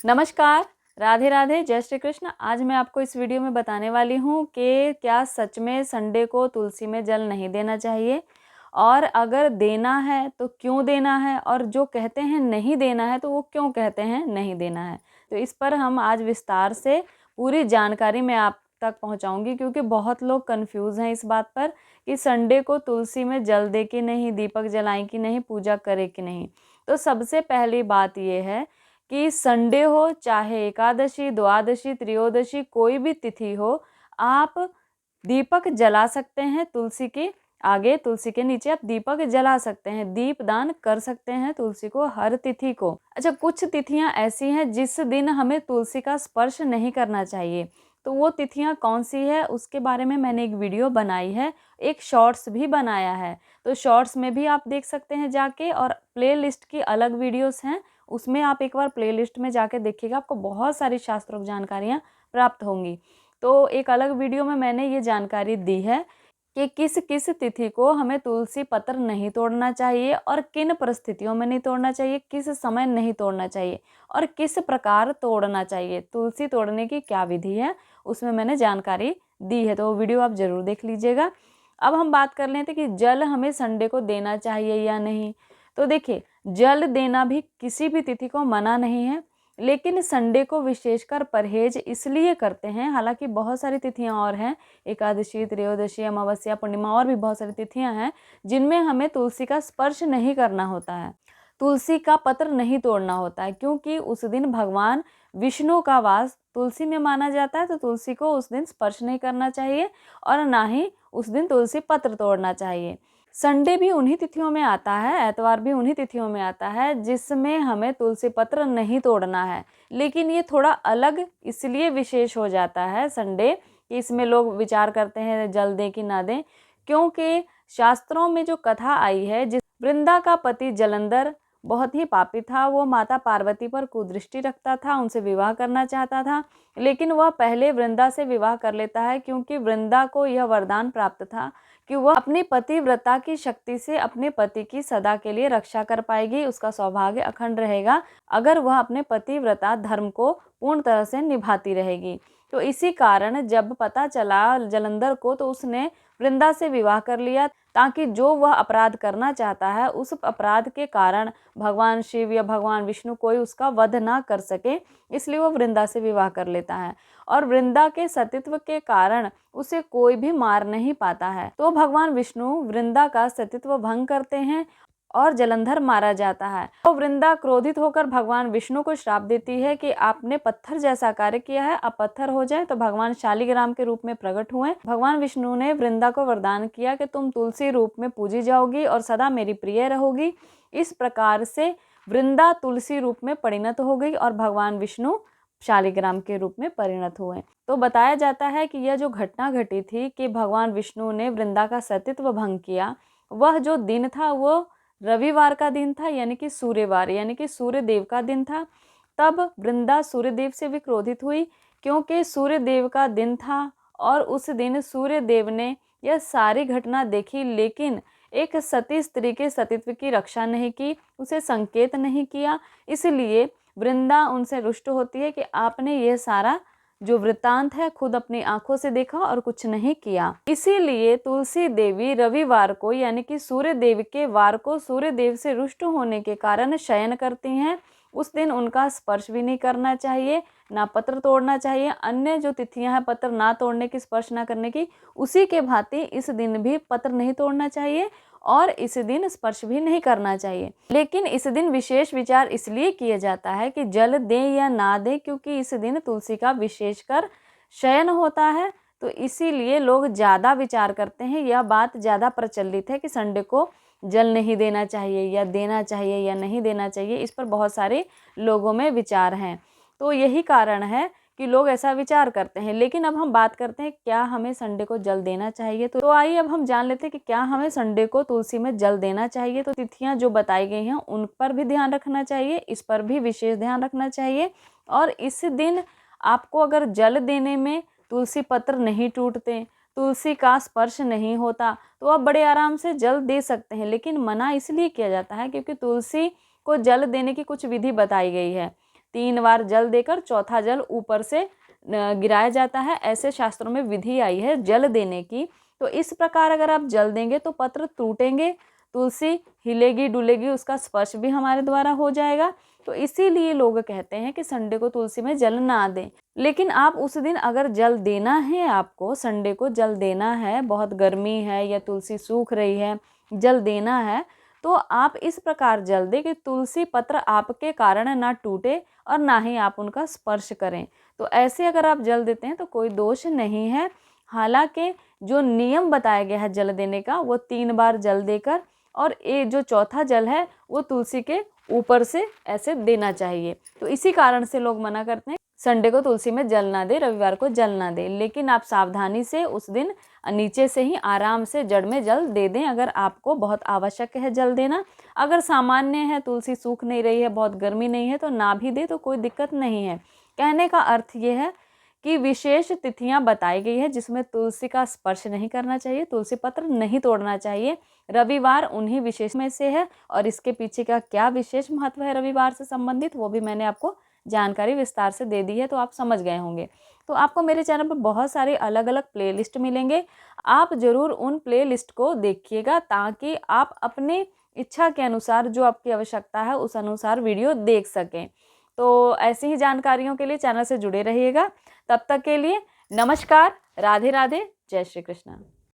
नमस्कार, राधे राधे, जय श्री कृष्ण। आज मैं आपको इस वीडियो में बताने वाली हूँ कि क्या सच में संडे को तुलसी में जल नहीं देना चाहिए और अगर देना है तो क्यों देना है, और जो कहते हैं नहीं देना है तो वो क्यों कहते हैं नहीं देना है। तो इस पर हम आज विस्तार से पूरी जानकारी मैं आप तक पहुँचाऊँगी, क्योंकि बहुत लोग कन्फ्यूज़ हैं इस बात पर कि संडे को तुलसी में जल दे कि नहीं, दीपक जलाएं कि नहीं, पूजा करें कि नहीं। तो सबसे पहली बात ये है कि संडे हो चाहे एकादशी, द्वादशी, त्रयोदशी, कोई भी तिथि हो, आप दीपक जला सकते हैं। तुलसी के आगे, तुलसी के नीचे आप दीपक जला सकते हैं, दीपदान कर सकते हैं तुलसी को हर तिथि को। अच्छा, कुछ तिथियां ऐसी हैं जिस दिन हमें तुलसी का स्पर्श नहीं करना चाहिए, तो वो तिथियां कौन सी है उसके बारे में मैंने एक वीडियो बनाई है, एक शॉर्ट्स भी बनाया है। तो शॉर्ट्स में भी आप देख सकते हैं जाके, और प्ले लिस्ट की अलग वीडियोस हैं, उसमें आप एक बार प्लेलिस्ट में जाके देखिएगा, आपको बहुत सारी शास्त्रोक्त जानकारियाँ प्राप्त होंगी। तो एक अलग वीडियो में मैंने ये जानकारी दी है कि किस किस तिथि को हमें तुलसी पत्र नहीं तोड़ना चाहिए और किन परिस्थितियों में नहीं तोड़ना चाहिए, किस समय नहीं तोड़ना चाहिए और किस प्रकार तोड़ना चाहिए, तुलसी तोड़ने की क्या विधि है, उसमें मैंने जानकारी दी है। तो वो वीडियो आप ज़रूर देख लीजिएगा। अब हम बात कर लेते कि जल हमें संडे को देना चाहिए या नहीं। तो देखिए, जल देना भी किसी भी तिथि को मना नहीं है, लेकिन संडे को विशेषकर परहेज इसलिए करते हैं। हालांकि बहुत सारी तिथियां और हैं, एकादशी, त्रयोदशी, अमावस्या, पूर्णिमा, और भी बहुत सारी तिथियां हैं जिनमें हमें तुलसी का स्पर्श नहीं करना होता है, तुलसी का पत्र नहीं तोड़ना होता है, क्योंकि उस दिन भगवान विष्णु का वास तुलसी में माना जाता है। तो तुलसी को उस दिन स्पर्श नहीं करना चाहिए और ना ही उस दिन तुलसी पत्र तोड़ना चाहिए। संडे भी उन्हीं तिथियों में आता है, एतवार भी उन्हीं तिथियों में आता है जिसमें हमें तुलसी पत्र नहीं तोड़ना है। लेकिन ये थोड़ा अलग इसलिए विशेष हो जाता है संडे कि इसमें लोग विचार करते हैं जल दें कि ना दें, क्योंकि शास्त्रों में जो कथा आई है, जिस वृंदा का पति जलंधर बहुत ही पापी था, वो माता पार्वती पर कुदृष्टि रखता था, उनसे विवाह करना चाहता था, लेकिन वह पहले वृंदा से विवाह कर लेता है, क्योंकि वृंदा को यह वरदान प्राप्त था कि वह अपनी पतिव्रता की शक्ति से अपने पति की सदा के लिए रक्षा कर पाएगी, उसका सौभाग्य अखंड रहेगा अगर वह अपने पतिव्रता धर्म को पूर्ण तरह से निभाती रहेगी। तो इसी कारण जब पता चला जलंधर को, तो उसने वृंदा से विवाह कर लिया, ताकि जो वह अपराध करना चाहता है उस अपराध के कारण भगवान शिव या भगवान विष्णु कोई उसका वध ना कर सके, इसलिए वह वृंदा से विवाह कर लेता है। और वृंदा के सतीत्व के कारण उसे कोई भी मार नहीं पाता है। तो भगवान विष्णु वृंदा का सतीत्व भंग करते हैं और जलंधर मारा जाता है। तो वृंदा क्रोधित होकर भगवान विष्णु को श्राप देती है कि आपने पत्थर जैसा कार्य किया है, अब पत्थर हो जाए। तो भगवान शालिग्राम के रूप में प्रकट हुए। भगवान विष्णु ने वृंदा को वरदान किया कि तुम तुलसी रूप में पूजी जाओगी और सदा मेरी प्रिय रहोगी। इस प्रकार से वृंदा तुलसी रूप में परिणत हो गई और भगवान विष्णु शालिग्राम के रूप में परिणत हुए। तो बताया जाता है कि यह जो घटना घटी थी कि भगवान विष्णु ने वृंदा का सतीत्व भंग किया, वह जो दिन था वो रविवार का दिन था, यानी कि सूर्यवार, यानी कि सूर्य देव का दिन था। तब वृंदा सूर्य देव से भी क्रोधित हुई, क्योंकि सूर्य देव का दिन था और उस दिन सूर्य देव ने यह सारी घटना देखी, लेकिन एक सती स्त्री के सतीत्व की रक्षा नहीं की, उसे संकेत नहीं किया। इसलिए वृंदा उनसे रुष्ट होती है कि आपने यह सारा जो वृत्तांत है खुद अपनी आंखों से देखा और कुछ नहीं किया। इसीलिए तुलसी देवी रविवार को, यानी कि सूर्य देव के वार को, सूर्य देव से रुष्ट होने के कारण शयन करती हैं। उस दिन उनका स्पर्श भी नहीं करना चाहिए, ना पत्र तोड़ना चाहिए। अन्य जो तिथियां हैं पत्र ना तोड़ने की, स्पर्श ना करने की, उसी के भांति इस दिन भी पत्र नहीं तोड़ना चाहिए और इस दिन स्पर्श भी नहीं करना चाहिए। लेकिन इस दिन विशेष विचार इसलिए किया जाता है कि जल दें या ना दें, क्योंकि इस दिन तुलसी का विशेषकर शयन होता है। तो इसीलिए लोग ज़्यादा विचार करते हैं, यह बात ज़्यादा प्रचलित है कि संडे को जल नहीं देना चाहिए या देना चाहिए या नहीं देना चाहिए। इस पर बहुत सारे लोगों में विचार हैं। तो यही कारण है कि लोग ऐसा विचार करते हैं। लेकिन अब हम बात करते हैं क्या हमें संडे को जल देना चाहिए। तो आइए अब हम जान लेते हैं कि क्या हमें संडे को तुलसी में जल देना चाहिए। तो तिथियां जो बताई गई हैं उन पर भी ध्यान रखना चाहिए, इस पर भी विशेष ध्यान रखना चाहिए। और इस दिन आपको अगर जल देने में तुलसी पत्र नहीं टूटते, तुलसी का स्पर्श नहीं होता, तो आप बड़े आराम से जल दे सकते हैं। लेकिन मना इसलिए किया जाता है क्योंकि तुलसी को जल देने की कुछ विधि बताई गई है। 3 बार जल देकर चौथा जल ऊपर से गिराया जाता है। ऐसे शास्त्रों में विधि आई है जल देने की। तो इस प्रकार अगर आप जल देंगे तो पत्र टूटेंगे, तुलसी हिलेगी डुलेगी, उसका स्पर्श भी हमारे द्वारा हो जाएगा। तो इसीलिए लोग कहते हैं कि संडे को तुलसी में जल ना दें। लेकिन आप उस दिन अगर जल देना है, आपको संडे को जल देना है, बहुत गर्मी है या तुलसी सूख रही है, जल देना है, तो आप इस प्रकार जल दें कि तुलसी पत्र आपके कारण ना टूटे और ना ही आप उनका स्पर्श करें। तो ऐसे अगर आप जल देते हैं तो कोई दोष नहीं है। हालांकि जो नियम बताया गया है जल देने का, वो 3 बार जल देकर और ये जो चौथा जल है वो तुलसी के ऊपर से ऐसे देना चाहिए। तो इसी कारण से लोग मना करते हैं संडे को तुलसी में जल ना दे, रविवार को जल ना दे। लेकिन आप सावधानी से उस दिन नीचे से ही आराम से जड़ में जल दे दें अगर आपको बहुत आवश्यक है जल देना। अगर सामान्य है, तुलसी सूख नहीं रही है, बहुत गर्मी नहीं है, तो ना भी दे तो कोई दिक्कत नहीं है। कहने का अर्थ ये है कि विशेष तिथियां बताई गई है जिसमें तुलसी का स्पर्श नहीं करना चाहिए, तुलसी पत्र नहीं तोड़ना चाहिए। रविवार उन्हीं विशेष में से है और इसके पीछे का क्या विशेष महत्व है रविवार से संबंधित, वो भी मैंने आपको जानकारी विस्तार से दे दी है, तो आप समझ गए होंगे। तो आपको मेरे चैनल पर बहुत सारे अलग अलग प्लेलिस्ट मिलेंगे, आप ज़रूर उन प्लेलिस्ट को देखिएगा ताकि आप अपने इच्छा के अनुसार जो आपकी आवश्यकता है उस अनुसार वीडियो देख सकें। तो ऐसी ही जानकारियों के लिए चैनल से जुड़े रहिएगा। तब तक के लिए नमस्कार, राधे राधे, जय श्री कृष्ण।